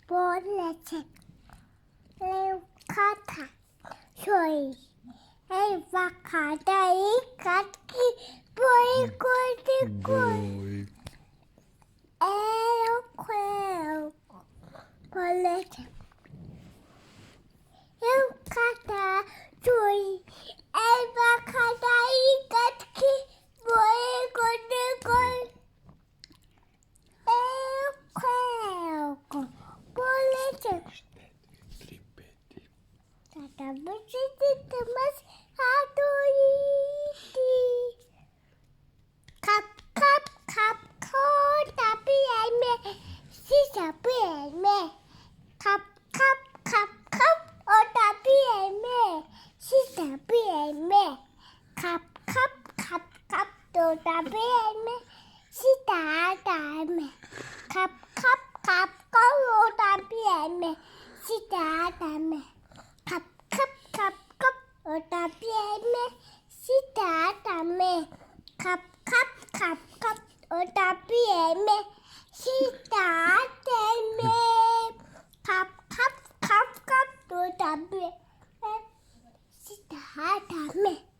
Bolacak. Levkata. Şöyle. Evakadayı katki. Boy koy koy. Eloquel. Bolacak. Levkata. Şöyle. Evakadayı katki. Boy koy koy. Eloquel. Bolacak. Tata bersitemas hadoiti. Kap kap kap ko tapi eme si tapi eme. Kap kap kap kap o tapi eme si tapi eme. Kap kap kap kap o tapi eme si ta eme. Kap kap kap ko o tapi eme si ta eme. Kap kap kap kap o tapi eme si ta eme. Kap kap kap kap o tapi eme si ta eme. Kap kap kap kap o tapi eme si ta eme.